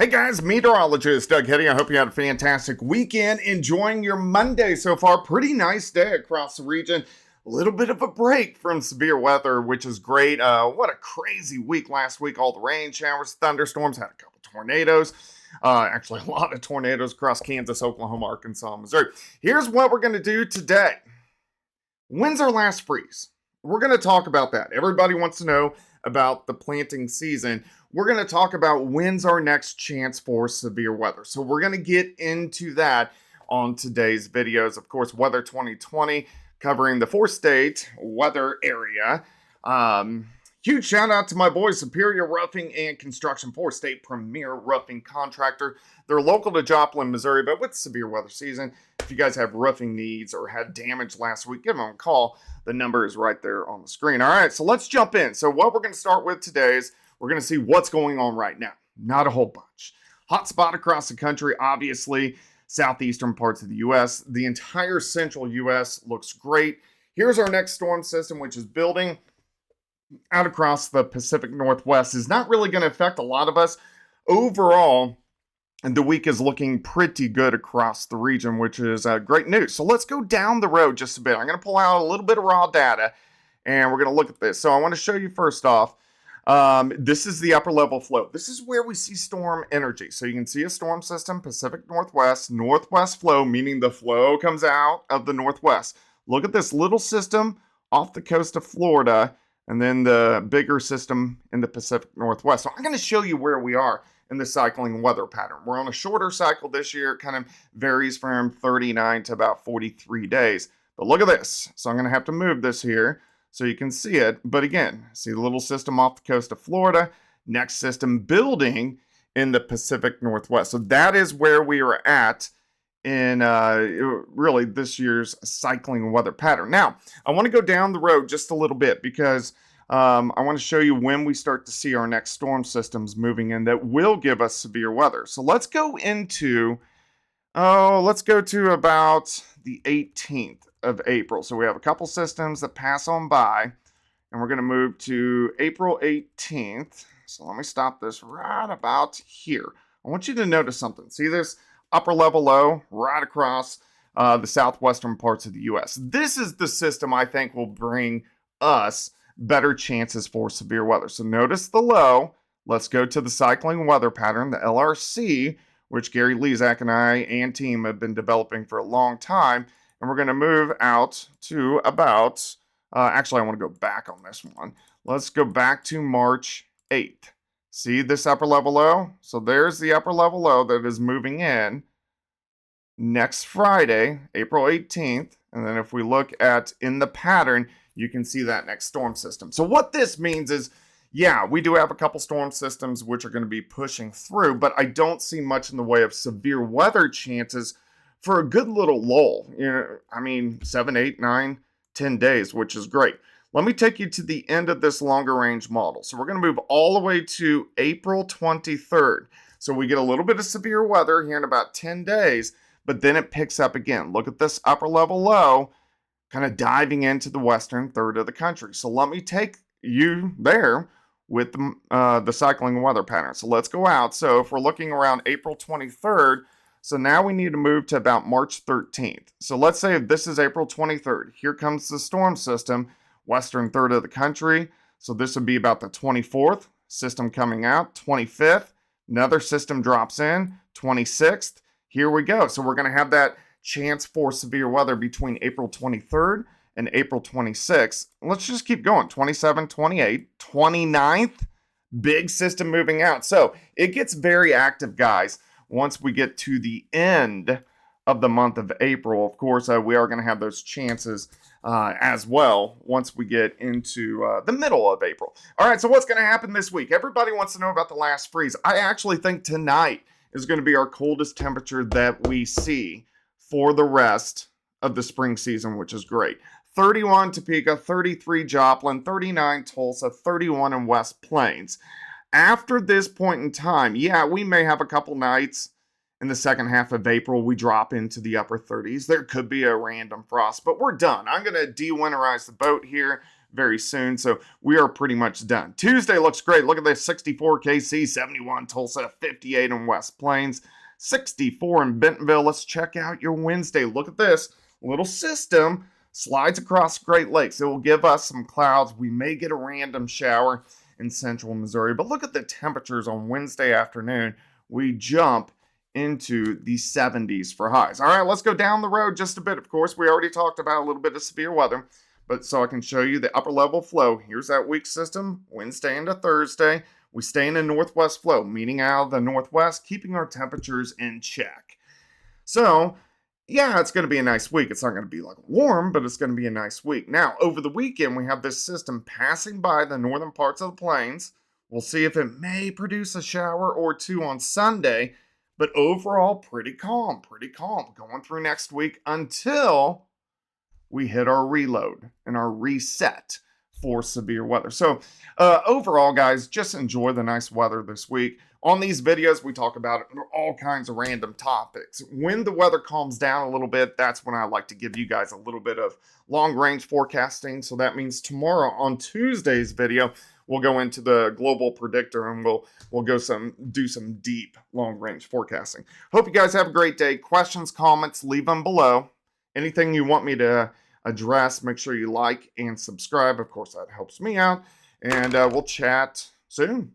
Hey guys, meteorologist Doug Heddy. I hope you had a fantastic weekend. Enjoying your Monday so far. Pretty nice day across the region. A little bit of a break from severe weather, which is great. What a crazy week last week. All the rain, showers, thunderstorms, had a couple tornadoes. Actually, a lot of tornadoes across Kansas, Oklahoma, Arkansas, Missouri. Here's what we're going to do today. When's our last freeze? We're going to talk about that. Everybody wants to know about the planting season. We're going to talk about when's our next chance for severe weather. So we're going to get into that on today's videos. Of course, Weather 2020 covering the 4-state weather area. Huge shout out to my boys, Superior Roofing and Construction, 4-state premier roofing contractor. They're local to Joplin, Missouri, but with severe weather season, if you guys have roofing needs or had damage last week, give them a call. The number is right there on the screen. All right, so let's jump in. So what we're going to start with today is we're going to see what's going on right now. Not a whole bunch. Hot spot across the country, obviously, southeastern parts of the U.S. The entire central U.S. looks great. Here's our next storm system, which is building out across the Pacific Northwest. Is not really going to affect a lot of us. Overall, the week is looking pretty good across the region, which is great news. So let's go down the road just a bit. I'm going to pull out a little bit of raw data, and we're going to look at this. So I want to show you first off, this is the upper level flow. This is where we see storm energy. So you can see a storm system, Pacific Northwest, northwest flow, meaning the flow comes out of the northwest. Look at this little system off the coast of Florida, and then the bigger system in the Pacific Northwest. So I'm going to show you where we are in the cycling weather pattern. We're on a shorter cycle this year. It kind of varies from 39 to about 43 days. But look at this. So I'm going to have to move this here so you can see it. But again, see the little system off the coast of Florida. Next system building in the Pacific Northwest. So that is where we are at in really this year's cycling weather pattern. Now, I want to go down the road just a little bit because I want to show you when we start to see our next storm systems moving in that will give us severe weather. So let's go to about the 18th of April. So we have a couple systems that pass on by, and we're going to move to April 18th. So let me stop this right about here. I want you to notice something. See this upper level low right across the southwestern parts of the U.S. This is the system I think will bring us better chances for severe weather. So notice the low. Let's go to the cycling weather pattern, the LRC, which Gary Lezak and I and team have been developing for a long time. And we're going to move out to about, actually I want to go back on this one. Let's go back to March 8th. See this upper level low? So there's the upper level low that is moving in next Friday, April 18th. And then if we look at in the pattern, you can see that next storm system. So what this means is, yeah, we do have a couple storm systems which are going to be pushing through, but I don't see much in the way of severe weather chances for a good little lull. 7, 8, 9, 10 days, which is great. Let me take you to the end of this longer range model. So we're going to move all the way to April 23rd. So we get a little bit of severe weather here in about 10 days, but then it picks up again. Look at this upper level low, kind of diving into the western third of the country. So let me take you there with the cycling weather pattern. So let's go out. So if we're looking around April 23rd, so now we need to move to about March 13th. So let's say if this is April 23rd. Here comes the storm system, western third of the country. So this would be about the 24th, system coming out, 25th, another system drops in, 26th. Here we go. So we're going to have that chance for severe weather between April 23rd and April 26th. Let's just keep going. 27, 28, 29th, big system moving out. So it gets very active, guys, once we get to the end of the month of April. Of course, we are going to have those chances as well once we get into the middle of April. All right, so what's going to happen this week? Everybody wants to know about the last freeze. I actually think tonight is going to be our coldest temperature that we see for the rest of the spring season, which is great. 31 Topeka, 33 Joplin, 39 Tulsa, 31 in West Plains. After this point in time, yeah, we may have a couple nights in the second half of April. We drop into the upper 30s. There could be a random frost, but we're done. I'm going to de-winterize the boat here. very soon. So we are pretty much done. Tuesday looks great. Look at this: 64 KC, 71 Tulsa, 58 in West Plains, 64 in Bentonville. Let's check out your Wednesday. Look at this little system. Slides across Great Lakes. It will give us some clouds. We may get a random shower in central Missouri. But look at the temperatures on Wednesday afternoon. We jump into the 70s for highs. All right, let's go down the road just a bit. Of course, we already talked about a little bit of severe weather, but so I can show you the upper level flow. Here's that weak system, Wednesday into Thursday. We stay in a northwest flow, meaning out of the northwest, keeping our temperatures in check. So, yeah, it's going to be a nice week. It's not going to be like warm, but it's going to be a nice week. Now, over the weekend, we have this system passing by the northern parts of the plains. We'll see if it may produce a shower or two on Sunday, but overall, pretty calm, going through next week until we hit our reload and our reset for severe weather. So overall, guys, just enjoy the nice weather this week. On these videos, we talk about all kinds of random topics. When the weather calms down a little bit, that's when I like to give you guys a little bit of long-range forecasting. So that means tomorrow on Tuesday's video, we'll go into the global predictor and we'll do some deep long-range forecasting. Hope you guys have a great day. Questions, comments, leave them below. Anything you want me to address, make sure you like and subscribe. Of course, that helps me out. And we'll chat soon.